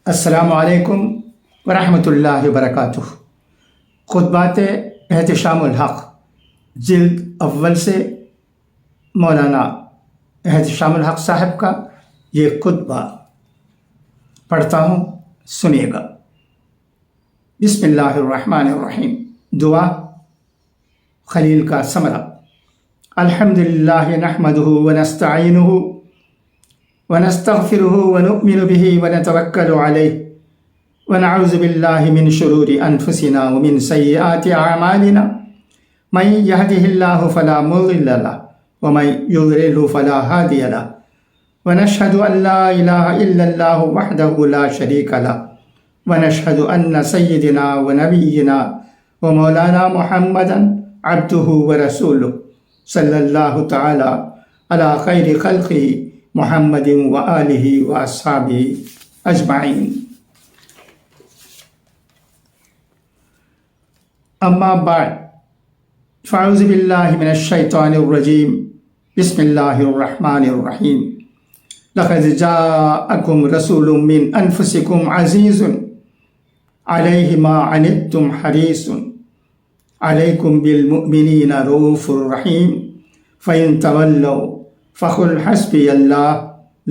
السلام علیکم ورحمۃ اللہ وبرکاتہ۔ خطبات احتشام الحق جلد اول سے مولانا احتشام الحق صاحب کا یہ خطبہ پڑھتا ہوں، سنیے گا۔ بسم اللہ الرحمن الرحیم۔ دعا خلیل کا ثمرہ۔ الحمدللہ نحمدہ ونستعینہ ونستغفره ونؤمن به ونتوکل علیہ ونعوذ باللہ من شرور انفسنا ومن سیئات اعمالنا من یهده اللہ فلا مضل له ومن یضلل فلا ہادی له ونشهد ان لا الہ الا اللہ وحدہ لا شریک له ونشهد ان سیدنا ونبینا ومولانا محمدا عبدہ ورسولہ صلی اللہ تعالی علی خیر خلقہ محمد وآلہ واصحابہ اجمعین۔ اما بعد فاعوذ باللہ من الشیطان الرجیم، بسم اللہ الرحمن الرحیم۔ لقد جاءکم رسول من انفسکم عزیز علیہ ما عنتم حریص علیکم بالمؤمنین رؤوف رحیم فإن تولوا فقل حسبی اللہ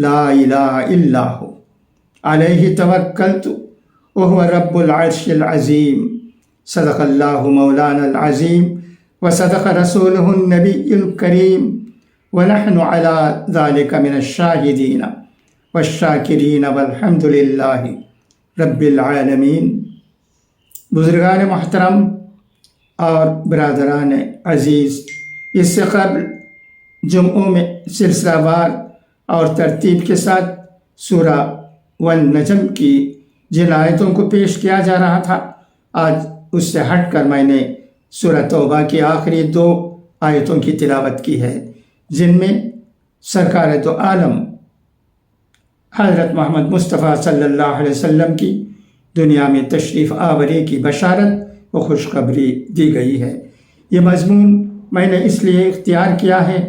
لا الہ الا ہو علیہ توکلت وهو رب العرش العظیم۔ صدق اللہ مولانا العظیم وصدق رسولہ النبی الکریم ونحن علی ذلک من الشاہدین والشاکرین والحمد للہ رب العالمین۔ بزرگان محترم اور برادران عزیز، اس سے قبل جمعوں میں سلسلہ وار اور ترتیب کے ساتھ سورہ والنجم کی جن آیتوں کو پیش کیا جا رہا تھا، آج اس سے ہٹ کر میں نے سورہ توبہ کی آخری 2 آیتوں کی تلاوت کی ہے، جن میں سرکار دو عالم حضرت محمد مصطفیٰ صلی اللہ علیہ وسلم کی دنیا میں تشریف آوری کی بشارت و خوشخبری دی گئی ہے۔ یہ مضمون میں نے اس لیے اختیار کیا ہے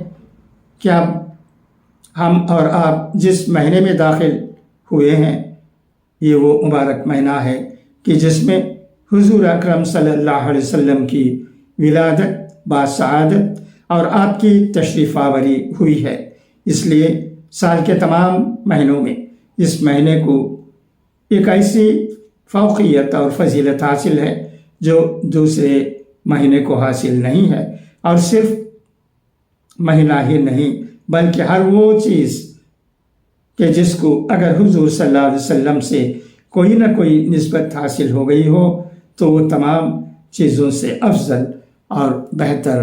کہ اب ہم اور آپ جس مہینے میں داخل ہوئے ہیں، یہ وہ مبارک مہینہ ہے کہ جس میں حضور اکرم صلی اللہ علیہ وسلم کی ولادت باسعادت اور آپ کی تشریف آوری ہوئی ہے۔ اس لیے سال کے تمام مہینوں میں اس مہینے کو ایک ایسی فوقیت اور فضیلت حاصل ہے جو دوسرے مہینے کو حاصل نہیں ہے، اور صرف مہینہ ہی نہیں بلکہ ہر وہ چیز کہ جس کو اگر حضور صلی اللہ علیہ وسلم سے کوئی نہ کوئی نسبت حاصل ہو گئی ہو تو وہ تمام چیزوں سے افضل اور بہتر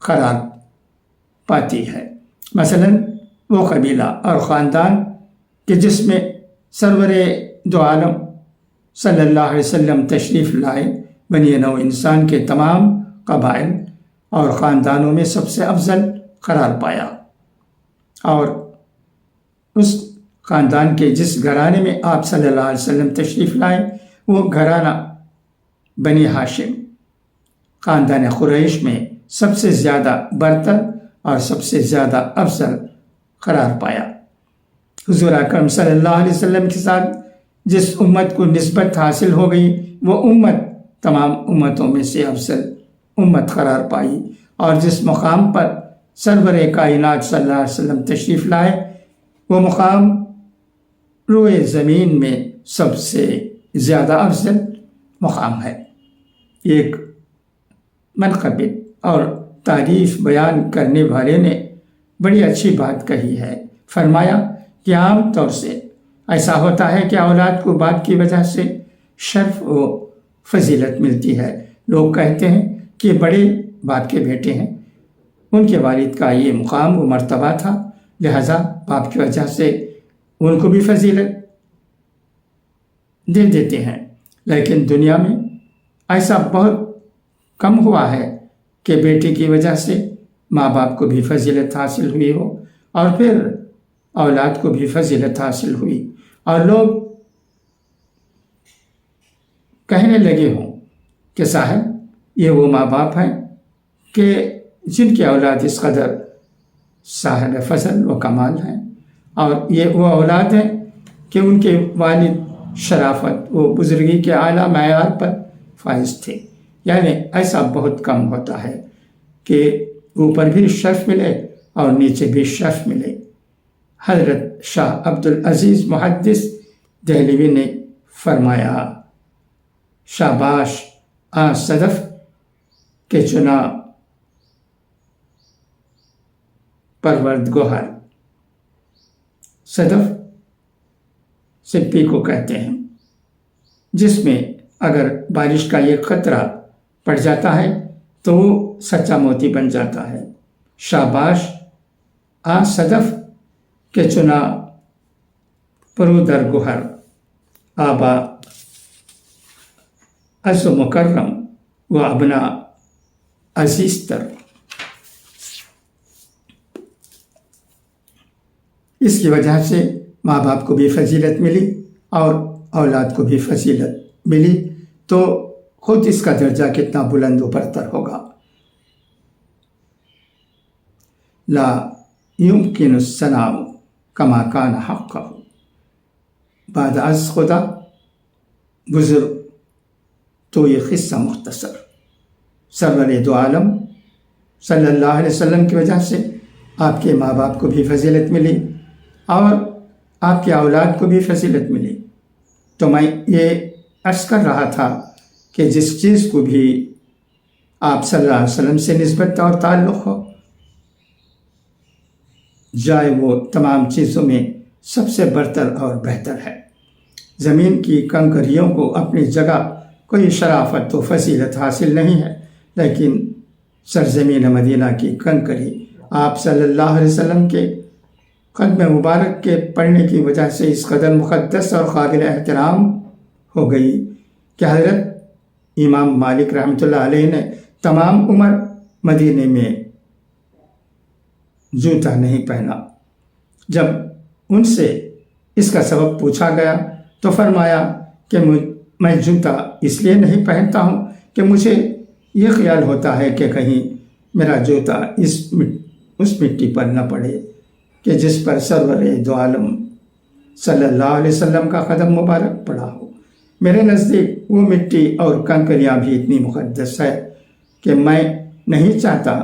قرار پاتی ہے۔ مثلا وہ قبیلہ اور خاندان کہ جس میں سرور دو عالم صلی اللہ علیہ وسلم تشریف لائے، بنی نوع انسان کے تمام قبائل اور خاندانوں میں سب سے افضل قرار پایا، اور اس خاندان کے جس گھرانے میں آپ صلی اللہ علیہ وسلم تشریف لائے وہ گھرانہ بنی ہاشم خاندان قریش میں سب سے زیادہ برتر اور سب سے زیادہ افضل قرار پایا۔ حضور اکرم صلی اللہ علیہ وسلم کے ساتھ جس امت کو نسبت حاصل ہو گئی وہ امت تمام امتوں میں سے افضل امت قرار پائی، اور جس مقام پر سرور کائنات صلی اللہ علیہ وسلم تشریف لائے وہ مقام روئے زمین میں سب سے زیادہ افضل مقام ہے۔ ایک منقبت اور تعریف بیان کرنے والے نے بڑی اچھی بات کہی ہے، فرمایا کہ عام طور سے ایسا ہوتا ہے کہ اولاد کو باپ کی وجہ سے شرف و فضیلت ملتی ہے۔ لوگ کہتے ہیں کہ بڑے باپ کے بیٹے ہیں، ان کے والد کا یہ مقام و مرتبہ تھا، لہذا باپ کی وجہ سے ان کو بھی فضیلت دے دیتے ہیں۔ لیکن دنیا میں ایسا بہت کم ہوا ہے کہ بیٹے کی وجہ سے ماں باپ کو بھی فضیلت حاصل ہوئی ہو اور پھر اولاد کو بھی فضیلت حاصل ہوئی، اور لوگ کہنے لگے ہوں کہ صاحب یہ وہ ماں باپ ہیں کہ جن کی اولاد اس قدر صاحب فضل و کمال ہیں، اور یہ وہ اولاد ہیں کہ ان کے والد شرافت، وہ بزرگی کے اعلیٰ معیار پر فائز تھے. یعنی ایسا بہت کم ہوتا ہے کہ اوپر بھی شرف ملے اور نیچے بھی شرف ملے. حضرت شاہ عبدالعزیز محدث دہلوی نے فرمایا، شاباش صدف کے چنا پرورد گوہر. صدف سپی کو کہتے ہیں جس میں اگر بارش کا یہ قطرہ پڑ جاتا ہے تو وہ سچا موتی بن جاتا ہے. شاباش صدف کے چنا پرودر گوہر، آبا از و مکرم و ابنا عزیز تر. اس کی وجہ سے ماں باپ کو بھی فضیلت ملی اور اولاد کو بھی فضیلت ملی، تو خود اس کا درجہ کتنا بلند و برتر ہوگا. لا يمكن الثناء كما كان حقه. بعد از خدا بزرگ تو یہ قصہ مختصر. سرور دو عالم صلی اللہ علیہ وسلم کی وجہ سے آپ کے ماں باپ کو بھی فضیلت ملی اور آپ کے اولاد کو بھی فضیلت ملی. تو میں یہ عرض کر رہا تھا کہ جس چیز کو بھی آپ صلی اللہ علیہ وسلم سے نسبت اور تعلق ہو جائے، وہ تمام چیزوں میں سب سے برتر اور بہتر ہے. زمین کی کنکریوں کو اپنی جگہ کوئی شرافت و فضیلت حاصل نہیں ہے، لیکن سرزمین مدینہ کی کنکری آپ صلی اللہ علیہ وسلم کے قدم مبارک کے پڑھنے کی وجہ سے اس قدر مقدس اور قابل احترام ہو گئی کہ حضرت امام مالک رحمۃ اللہ علیہ نے تمام عمر مدینے میں جوتا نہیں پہنا. جب ان سے اس کا سبب پوچھا گیا تو فرمایا کہ میں جوتا اس لیے نہیں پہنتا ہوں کہ مجھے یہ خیال ہوتا ہے کہ کہیں میرا جوتا اس مٹی پر نہ پڑے کہ جس پر سرور دو عالم صلی اللہ علیہ وسلم کا قدم مبارک پڑا ہو. میرے نزدیک وہ مٹی اور کنکریاں بھی اتنی مقدس ہے کہ میں نہیں چاہتا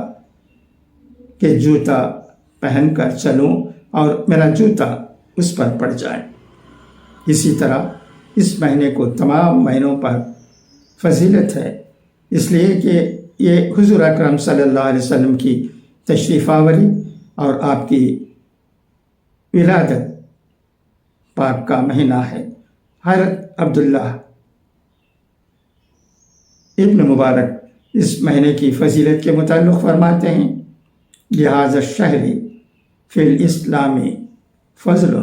کہ جوتا پہن کر چلوں اور میرا جوتا اس پر پڑ جائے. اسی طرح اس مہینے کو تمام مہینوں پر فضیلت ہے، اس لیے کہ یہ حضور اکرم صلی اللہ علیہ وسلم کی تشریف آوری اور آپ کی ولادت پاک کا مہینہ ہے. حضرت عبداللہ ابن مبارک اس مہینے کی فضیلت کے متعلق فرماتے ہیں، لہذا الشہر فی الاسلام فضل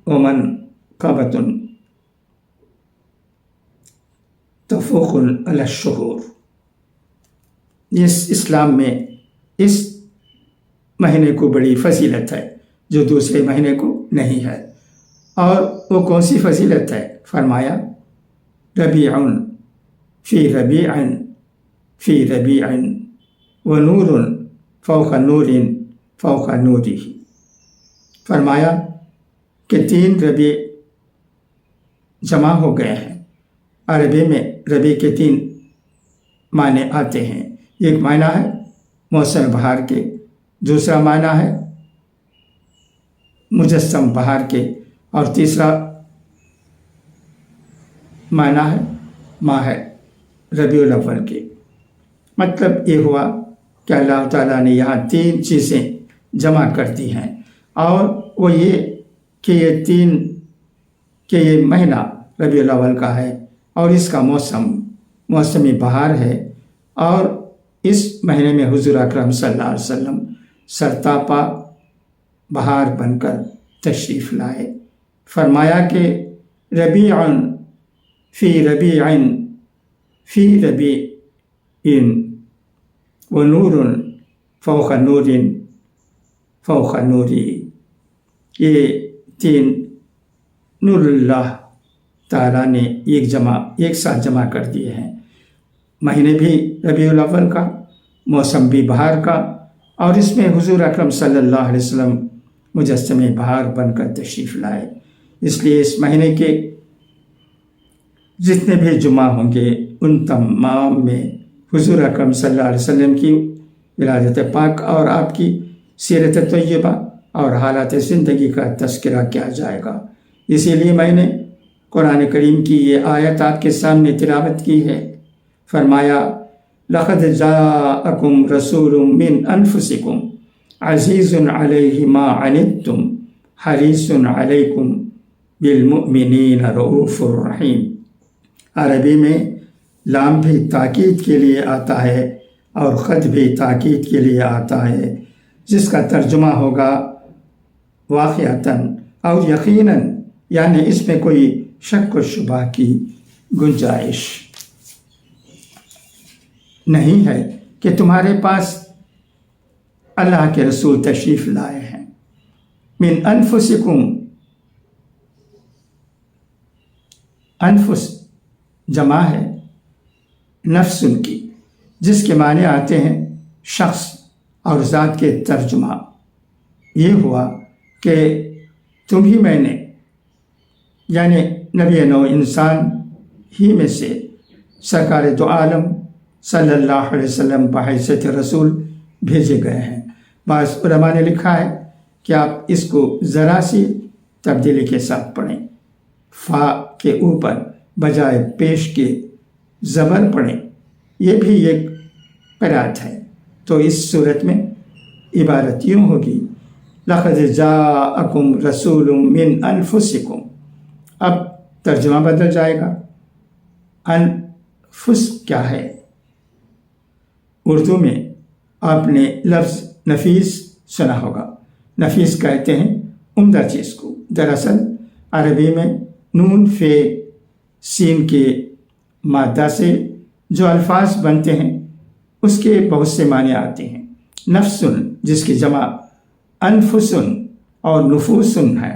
ومن قبۃ تفوق علی الشہور. اس اسلام میں اس مہینے کو بڑی فضیلت ہے جو دوسرے مہینے کو نہیں ہے. اور وہ کون سی فضیلت ہے؟ فرمایا، ربیع فی ربیع فی ربیع ونور فوق نور فوق نورہ. فرمایا کہ 3 ربیع جمع ہو گئے ہیں. عربی میں ربیع کے 3 معنی آتے ہیں. ایک معنی ہے موسم بہار کے، دوسرا معنی ہے مجسم بہار کے، اور تیسرا معنی ہے ماہ ربیع الاول کے. مطلب یہ ہوا کہ اللہ تعالیٰ نے یہاں 3 چیزیں جمع کر دی ہیں، اور وہ یہ کہ یہ مہینہ ربیع الاول کا ہے اور اس کا موسم بہار ہے، اور اس مہینے میں حضور اکرم صلی اللہ علیہ وسلم سرتاپا بہار بن کر تشریف لائے. فرمایا کہ ربیع فی ربیع فی ربیع ونور فوق نور فوق نوری. یہ 3 نور اللہ تعالیٰ نے ایک ساتھ جمع کر دیے ہیں. مہینے بھی ربیع الاول کا، موسم بھی بہار کا، اور اس میں حضور اکرم صلی اللہ علیہ وسلم مجسم بہار بن کر تشریف لائے. اس لیے اس مہینے کے جتنے بھی جمعہ ہوں گے ان تمام میں حضور اکرم صلی اللہ علیہ وسلم کی ولادت پاک اور آپ کی سیرت طیبہ اور حالات زندگی کا تذکرہ کیا جائے گا۔ اسی لیے میں نے قرآن کریم کی یہ آیت آپ کے سامنے تلاوت کی ہے۔ فرمایا لقد جاءکم رسول من انفسکم عزیز علیہ ما عنتم حریص علیکم بالمؤمنین رؤوف الرحیم۔ عربی میں لام بھی تاکید کے لیے آتا ہے اور خط بھی تاکید کے لیے آتا ہے، جس کا ترجمہ ہوگا واقعتاً اور یقیناً، یعنی اس میں کوئی شک و شبہ کی گنجائش نہیں ہے کہ تمہارے پاس اللہ کے رسول تشریف لائے ہیں۔ من انفسکم، انفس جمع ہے نفس کی، جس کے معنی آتے ہیں شخص اور ذات کے ترجمہ یہ ہوا کہ تم ہی میں نے، یعنی نبی نو انسان ہی میں سے سرکار دو عالم صلی اللہ علیہ وسلم بحیثیت رسول بھیجے گئے ہیں۔ بعض علماء نے لکھا ہے کہ آپ اس کو ذرا سی تبدیلی کے ساتھ پڑھیں، فا کے اوپر بجائے پیش کے زبر پڑھیں، یہ بھی ایک قرأت ہے۔ تو اس صورت میں عبارت یوں ہوگی لقد جاءکم رسول من انفسکم۔ اب ترجمہ بدل جائے گا۔ انفس کیا ہے؟ اردو میں آپ نے لفظ نفیس سنا ہوگا۔ نفیس کہتے ہیں عمدہ چیز کو۔ دراصل عربی میں نون فے سین کے مادہ سے جو الفاظ بنتے ہیں اس کے بہت سے معنی آتے ہیں۔ نفسن، جس کی جمع انفسن اور نفوسن ہے،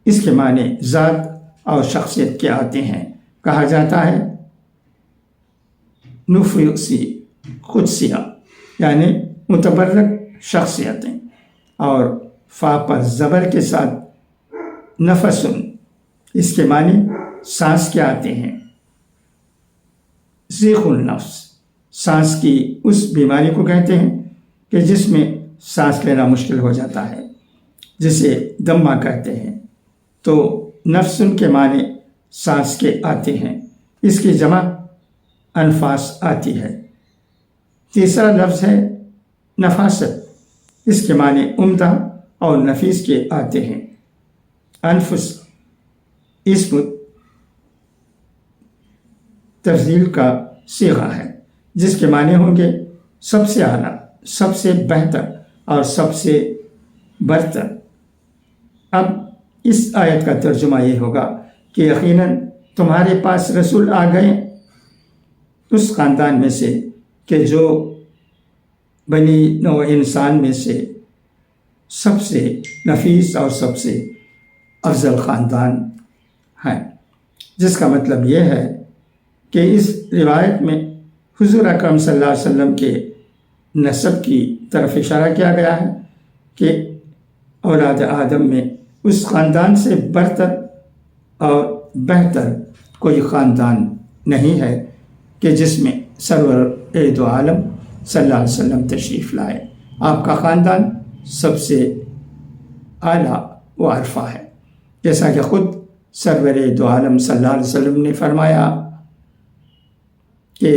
اس کے معنی ذات اور شخصیت کے آتے ہیں۔ کہا جاتا ہے نفوسی قدسیہ، یعنی متبرک شخصیتیں، اور فا پر زبر کے ساتھ نفسن، اس کے معنی سانس کے آتے ہیں۔ ضیق النفس، سانس کی اس بیماری کو کہتے ہیں کہ جس میں سانس لینا مشکل ہو جاتا ہے، جسے دمہ کہتے ہیں۔ تو نفسن کے معنی سانس کے آتے ہیں، اس کی جمع انفاس آتی ہے۔ تیسرا لفظ ہے نفاست، اس کے معنی عمدہ اور نفیس کے آتے ہیں۔ انفس اسم تفضیل کا صیغہ ہے، جس کے معنی ہوں گے سب سے اعلیٰ، سب سے بہتر اور سب سے برتر۔ اب اس آیت کا ترجمہ یہ ہوگا کہ یقیناً تمہارے پاس رسول آ گئے اس خاندان میں سے کہ جو بنی نوع انسان میں سے سب سے نفیس اور سب سے افضل خاندان ہیں، جس کا مطلب یہ ہے کہ اس روایت میں حضور اکرم صلی اللہ علیہ وسلم کے نسب کی طرف اشارہ کیا گیا ہے کہ اولاد آدم میں اس خاندان سے برتر اور بہتر کوئی خاندان نہیں ہے کہ جس میں سرور دو عالم صلی اللہ علیہ وسلم تشریف لائے۔ آپ کا خاندان سب سے اعلیٰ و عرفہ ہے، جیسا کہ خود سرور دو عالم صلی اللہ علیہ وسلم نے فرمایا کہ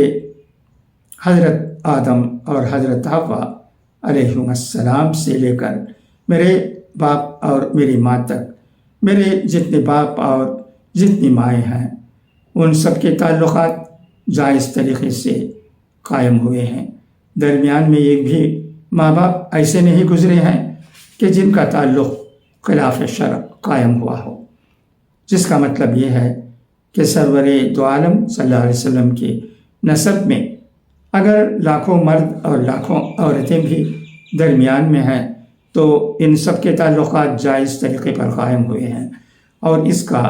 حضرت آدم اور حضرت حوا علیہ السلام سے لے کر میرے باپ اور میری ماں تک، میرے جتنے باپ اور جتنی مائیں ہیں، ان سب کے تعلقات جائز طریقے سے قائم ہوئے ہیں۔ درمیان میں ایک بھی ماں باپ ایسے نہیں گزرے ہیں کہ جن کا تعلق خلاف شرع قائم ہوا ہو، جس کا مطلب یہ ہے کہ سرور دو عالم صلی اللہ علیہ وسلم کے نسب میں اگر لاکھوں مرد اور لاکھوں عورتیں بھی درمیان میں ہیں تو ان سب کے تعلقات جائز طریقے پر قائم ہوئے ہیں، اور اس کا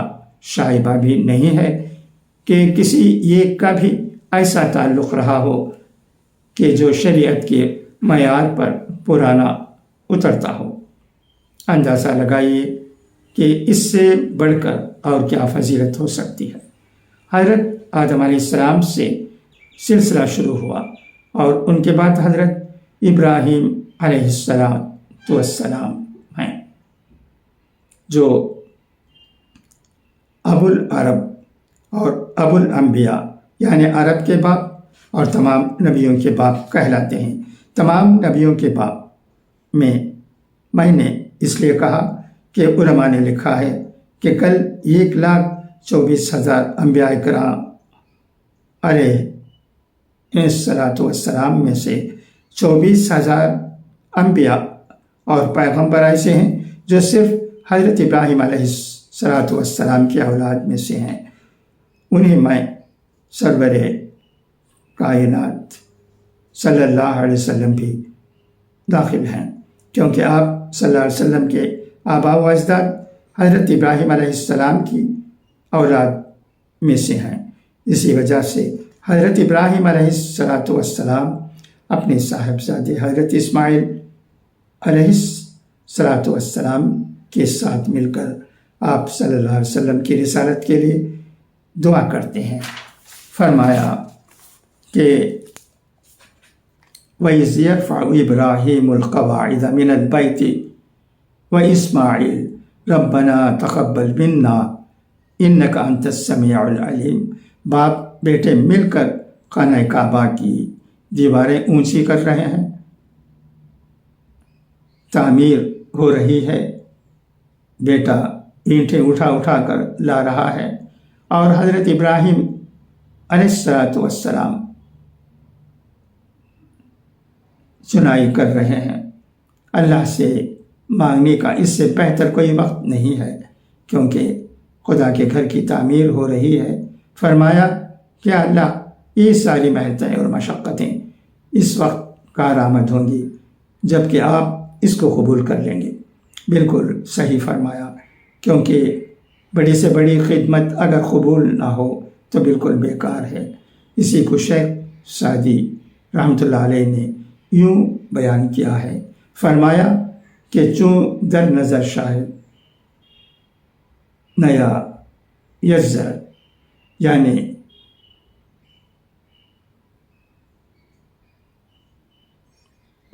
شائبہ بھی نہیں ہے کہ کسی ایک کا بھی ایسا تعلق رہا ہو کہ جو شریعت کے معیار پر پرانا اترتا ہو۔ اندازہ لگائیے کہ اس سے بڑھ کر اور کیا فضیلت ہو سکتی ہے۔ حضرت آدم علیہ السلام سے سلسلہ شروع ہوا اور ان کے بعد حضرت ابراہیم علیہ السلام ہیں جو ابو العرب اور ابو الانبیاء یعنی عرب کے باپ اور تمام نبیوں کے باپ کہلاتے ہیں۔ تمام نبیوں کے باپ میں نے اس لیے کہا کہ علماء نے لکھا ہے کہ کل 1,24,000 انبیاء کرام علیہ السلام میں سے 24,000 انبیاء اور پیغمبر ایسے ہیں جو صرف حضرت ابراہیم علیہ السلام کی اولاد میں سے ہیں۔ انہیں میں سرور کائنات صلی اللہ علیہ وسلم بھی داخل ہیں، کیونکہ آپ صلی اللہ علیہ وسلم کے آباء و اجداد حضرت ابراہیم علیہ السلام کی اولاد میں سے ہیں۔ اسی وجہ سے حضرت ابراہیم علیہ السلام اپنے صاحبزادے حضرت اسماعیل علیہ السلام کے ساتھ مل کر آپ صلی اللہ علیہ وسلم کی رسالت کے لیے دعا کرتے ہیں۔ فرمایا کہ وَإِذْ يَرْفَعُ إِبْرَاهِيمُ الْقَوَاعِدَ مِنَ الْبَيْتِ وَإِسْمَاعِيلُ رَبَّنَا تَقَبَّلْ مِنَّا إِنَّكَ أَنْتَ السَّمِيعُ الْعَلِيمُ۔ باپ بیٹے مل کر خانہ کعبہ کی دیواریں اونچی کر رہے ہیں، تعمیر ہو رہی ہے، بیٹا اینٹیں اٹھا کر لا رہا ہے اور حضرت ابراہیم علیہ السلام چنائی کر رہے ہیں۔ اللہ سے مانگنے کا اس سے بہتر کوئی وقت نہیں ہے، کیونکہ خدا کے گھر کی تعمیر ہو رہی ہے۔ فرمایا کہ اللہ یہ ساری محنتیں اور مشقتیں اس وقت کارآمد ہوں گی جب کہ آپ اس کو قبول کر لیں گے۔ بالکل صحیح فرمایا، کیونکہ بڑی سے بڑی خدمت اگر قبول نہ ہو تو بالکل بیکار ہے۔ اسی کو شیخ سعدی رحمۃ اللہ علیہ نے یوں بیان کیا ہے، فرمایا کہ چون در نظر شاہد نیا یزر، یعنی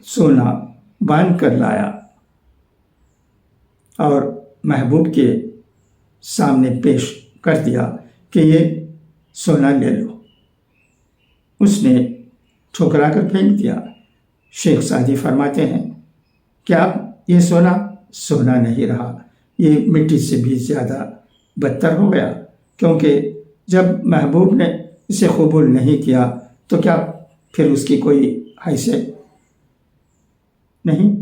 سونا باندھ کر لایا اور محبوب کے سامنے پیش کر دیا کہ یہ سونا لے لو، اس نے ٹھکرا کر پھینک دیا۔ شیخ سعدی فرماتے ہیں کہ اب یہ سونا نہیں رہا، یہ مٹی سے بھی زیادہ بدتر ہو گیا، کیونکہ جب محبوب نے اسے قبول نہیں کیا تو کیا پھر اس کی کوئی حیثیت نہیں؟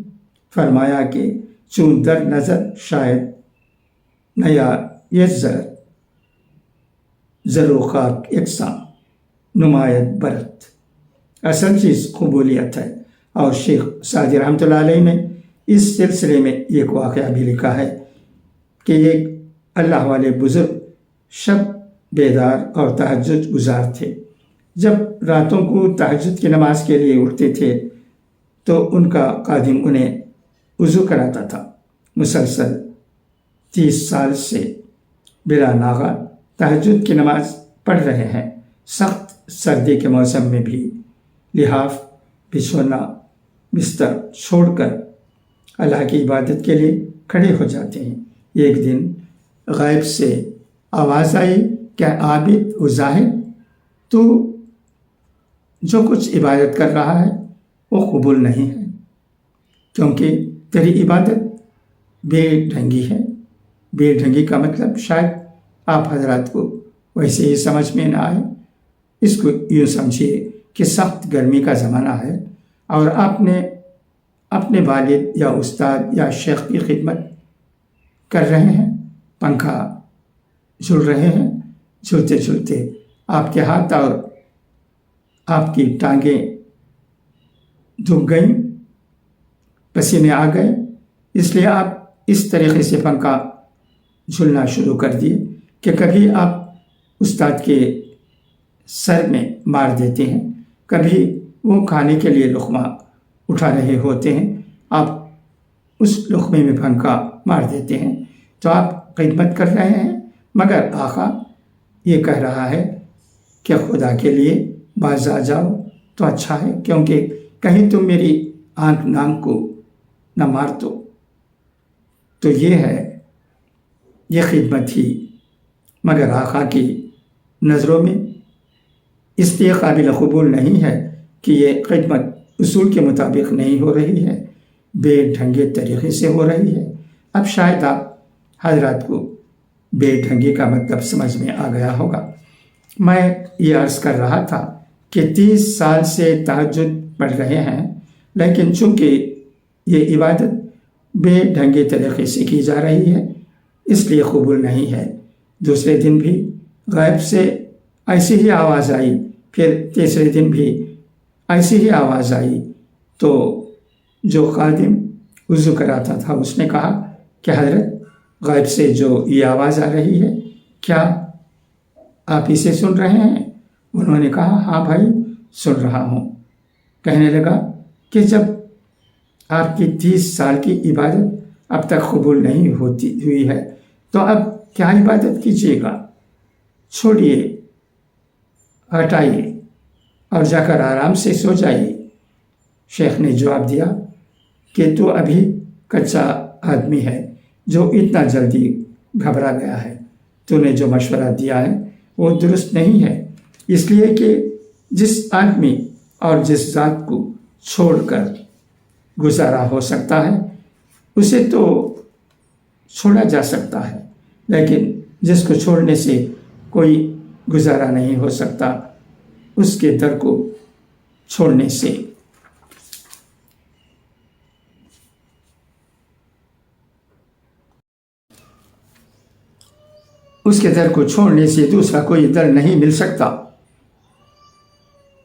فرمایا کہ چون در نظر شاید نیا یزر زر و خاک یکساں نمایت برت، اصل چیز قبولیت ہے۔ اور شیخ سعدی رحمۃ اللہ علیہ نے اس سلسلے میں ایک واقعہ بھی لکھا ہے کہ ایک اللہ والے بزرگ شب بیدار اور تہجد گزار تھے۔ جب راتوں کو تہجد کی نماز کے لیے اٹھتے تھے تو ان کا خادم انہیں وضو کراتا تھا۔ مسلسل 30 سال سے بلا ناغہ تہجد کی نماز پڑھ رہے ہیں۔ سخت سردی کے موسم میں بھی لحاف بچھونا بستر چھوڑ کر اللہ کی عبادت کے لیے کھڑے ہو جاتے ہیں۔ ایک دن غیب سے آواز آئی کہ عابد و زاہد، تو جو کچھ عبادت کر رہا ہے وہ قبول نہیں ہے، کیونکہ تیری عبادت بے ڈھنگی ہے۔ بے ڈھنگی کا مطلب شاید آپ حضرات کو ویسے ہی سمجھ میں نہ آئے۔ اس کو یوں سمجھیے کہ سخت گرمی کا زمانہ ہے اور آپ نے اپنے والد یا استاد یا شیخ کی خدمت کر رہے ہیں، پنکھا جھل رہے ہیں، جھلتے جھلتے آپ کے ہاتھ اور آپ کی ٹانگیں دھک گئیں، پسینے آ گئے، اس لیے آپ اس طریقے سے پنکھا جھلنا شروع کر دیے کہ کبھی آپ استاد کے سر میں مار دیتے ہیں، کبھی وہ کھانے کے لیے لقمہ اٹھا رہے ہوتے ہیں، آپ اس لقمے میں پنکھا مار دیتے ہیں، تو آپ خدمت کر رہے ہیں، مگر آقا یہ کہہ رہا ہے کہ خدا کے لیے باز آ جاؤ تو اچھا ہے، کیونکہ کہیں تم میری آنکھ نام کو نہ مار دو۔ تو یہ ہے، یہ خدمت ہی، مگر آقا کی نظروں میں اس لیے قابل قبول نہیں ہے کہ یہ خدمت اصول کے مطابق نہیں ہو رہی ہے، بے ڈھنگے طریقے سے ہو رہی ہے۔ اب شاید آپ حضرات کو بے ڈھنگے کا مطلب سمجھ میں آ گیا ہوگا۔ میں یہ عرض کر رہا تھا کہ 30 سال سے تہجد پڑھ رہے ہیں، لیکن چونکہ یہ عبادت بے ڈھنگے طریقے سے کی جا رہی ہے اس لیے قبول نہیں ہے۔ دوسرے دن بھی غیب سے ایسی ہی آواز آئی، پھر تیسرے دن بھی ایسی ہی آواز آئی، تو جو خادم وضو کراتا تھا اس نے کہا کہ حضرت غیب سے جو یہ آواز آ رہی ہے کیا آپ اسے سن رہے ہیں؟ انہوں نے کہا ہاں بھائی سن رہا ہوں۔ کہنے لگا کہ جب آپ کی 30 سال کی عبادت اب تک قبول نہیں ہوئی ہے تو اب کیا عبادت کیجیے گا؟ چھوڑیے، ہٹائیے اور جا کر آرام سے سو جائیے۔ شیخ نے جواب دیا کہ تو ابھی کچا آدمی ہے جو اتنا جلدی گھبرا گیا ہے، تو نے جو مشورہ دیا ہے وہ درست نہیں ہے، اس لیے کہ جس آدمی اور جس ذات کو چھوڑ کر گزارا ہو سکتا ہے اسے تو چھوڑا جا سکتا ہے، لیکن جس کو چھوڑنے سے کوئی گزارا نہیں ہو سکتا اس کے در کو چھوڑنے سے دوسرا کوئی در نہیں مل سکتا،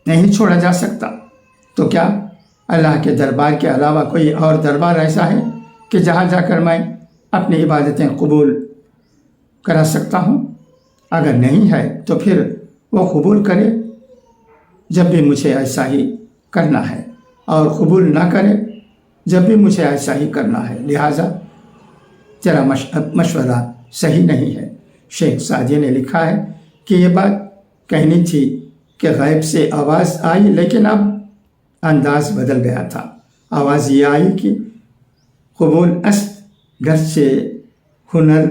نہیں چھوڑا جا سکتا۔ تو کیا اللہ کے دربار کے علاوہ کوئی اور دربار ایسا ہے کہ جہاں جا کر میں اپنی عبادتیں قبول کرا سکتا ہوں؟ اگر نہیں ہے تو پھر وہ قبول کرے جب بھی مجھے ایسا ہی کرنا ہے، اور قبول نہ کرے جب بھی مجھے ایسا ہی کرنا ہے، لہٰذا تیرا مشورہ صحیح نہیں ہے۔ شیخ سعدی نے لکھا ہے کہ یہ بات کہنی تھی کہ غیب سے آواز آئی، لیکن اب انداز بدل گیا تھا۔ آواز یہ آئی کہ قبول است گرچه ہنر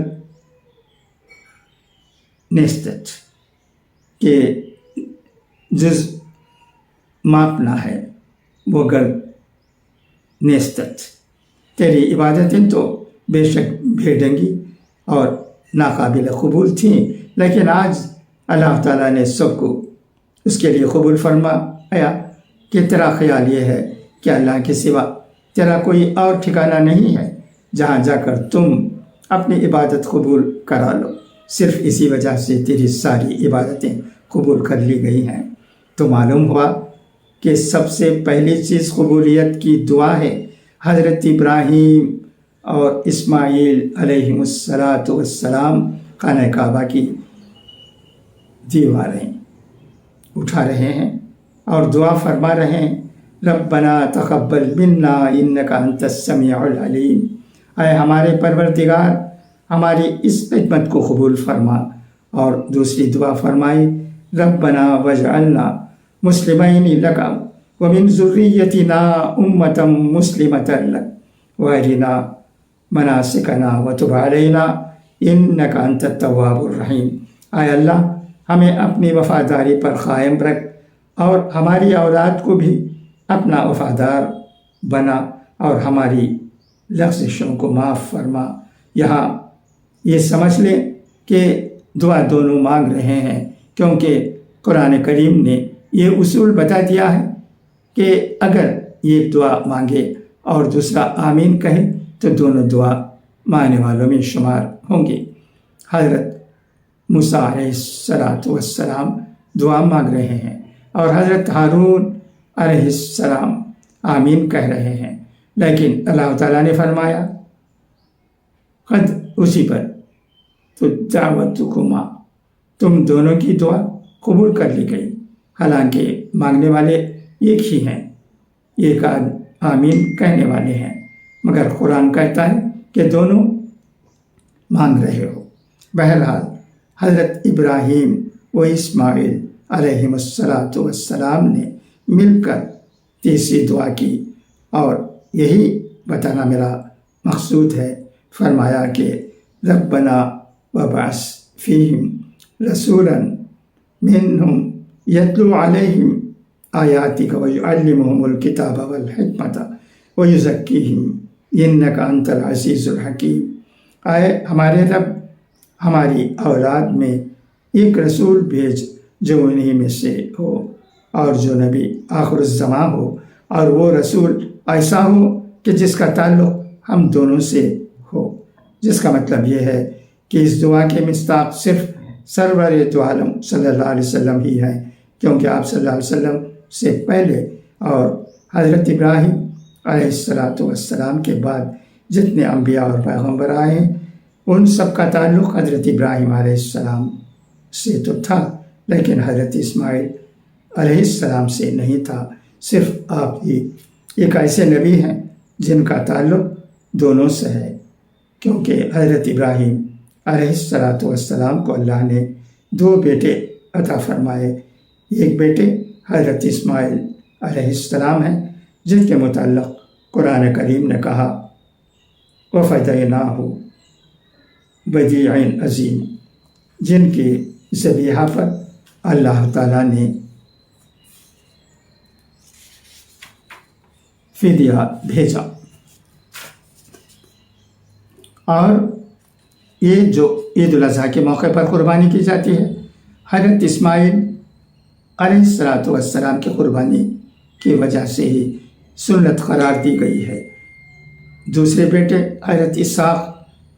نیستت، کہ جز ماپنا ہے وہ گرد نیستت، تیری عبادتیں تو بے شک بے ڈنگی اور ناقابل قبول تھیں، لیکن آج اللہ تعالیٰ نے سب کو اس کے لیے قبول فرمایا کہ تیرا خیال یہ ہے کہ اللہ کے سوا تیرا کوئی اور ٹھکانہ نہیں ہے جہاں جا کر تم اپنی عبادت قبول کرا لو، صرف اسی وجہ سے تیری ساری عبادتیں قبول کر لی گئی ہیں۔ تو معلوم ہوا کہ سب سے پہلی چیز قبولیت کی دعا ہے۔ حضرت ابراہیم اور اسماعیل علیہ السلام خانہ کعبہ کی دیواریں اٹھا رہے ہیں اور دعا فرما رہے ہیں، ربنا تقبل منا انک انت السمیع العلیم، اے ہمارے پروردگار ہماری اس خدمت کو قبول فرما۔ اور دوسری دعا فرمائی، ربنا واجعلنا مسلمین لک ومن ذریتنا امۃ مسلمۃ لک وارنا مناسکنا وتب علینا انک انت التواب الرحیم۔ اے اللہ ہمیں اپنی وفاداری پر قائم رکھ اور ہماری اولاد کو بھی اپنا وفادار بنا اور ہماری لغزشوں کو معاف فرما۔ یہاں یہ سمجھ لیں کہ دعا دونوں مانگ رہے ہیں، کیونکہ قرآن کریم نے یہ اصول بتا دیا ہے کہ اگر یہ دعا مانگے اور دوسرا آمین کہے تو دونوں دعا ماننے والوں میں شمار ہوں گے۔ حضرت موسیٰ علیہ السلام دعا مانگ رہے ہیں اور حضرت ہارون علیہ السلام آمین کہہ رہے ہیں، لیکن اللہ تعالیٰ نے فرمایا قد اسی پر تو دعوتکما، تم دونوں کی دعا قبول کر لی گئی، حالانکہ مانگنے والے ایک ہی ہیں، ایک آمین کہنے والے ہیں، مگر قرآن کہتا ہے کہ دونوں مانگ رہے ہو۔ بہرحال حضرت ابراہیم و اسماعیل علیہم السلام نے مل کر تیسری دعا کی، اور یہی بتانا میرا مقصود ہے۔ فرمایا کہ ربنا وبعث فیہم رسولا منہم یتلو علیہم آیاتک ویعلمہم الکتاب والحکمت ویزکیہم انک انت العزیز الحکیم۔ اے ہمارے رب، ہماری اولاد میں ایک رسول بھیج جو انہی میں سے ہو، اور جو نبی آخر الزماں ہو، اور وہ رسول ایسا ہو کہ جس کا تعلق ہم دونوں سے ہو۔ جس کا مطلب یہ ہے کہ اس دعا کے مصداق صرف سرور دو عالم صلی اللہ علیہ وسلم ہی ہیں، کیونکہ آپ صلی اللہ علیہ وسلم سے پہلے اور حضرت ابراہیم علیہ السلام کے بعد جتنے انبیاء اور پیغمبر آئے ہیں ان سب کا تعلق حضرت ابراہیم علیہ السلام سے تو تھا، لیکن حضرت اسماعیل علیہ السلام سے نہیں تھا۔ صرف آپ ہی ایک ایسے نبی ہیں جن کا تعلق دونوں سے ہے، کیونکہ حضرت ابراہیم علیہ السلام کو اللہ نے 2 بیٹے عطا فرمائے۔ ایک بیٹے حضرت اسماعیل علیہ السلام ہیں جن کے متعلق قرآن کریم نے کہا وَفَدَيْنَاهُ بِذِبْحٍ عَظِيمٍ، جن کی ذبیحہ پر اللہ تعالیٰ نے فدیہ بھیجا۔ اور یہ جو عید الاضحیٰ کے موقع پر قربانی کی جاتی ہے، حضرت اسماعیل علیہ السلام کی قربانی کی وجہ سے ہی سنت قرار دی گئی ہے۔ دوسرے بیٹے حضرت اسحاق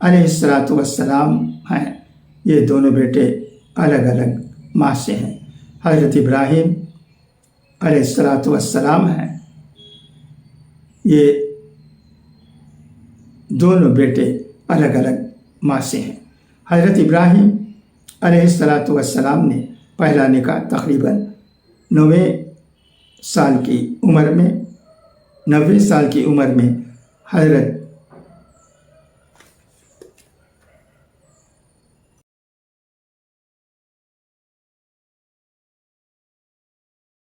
علیہ السلام ہیں۔ یہ دونوں بیٹے الگ الگ ماں سے ہیں۔ حضرت ابراہیم علیہ السلام ہیں، یہ دونوں بیٹے الگ الگ ماں سے ہیں۔ حضرت ابراہیم علیہ السلام نے پہلا نکاح تقریباً 90 سال کی عمر میں حضرت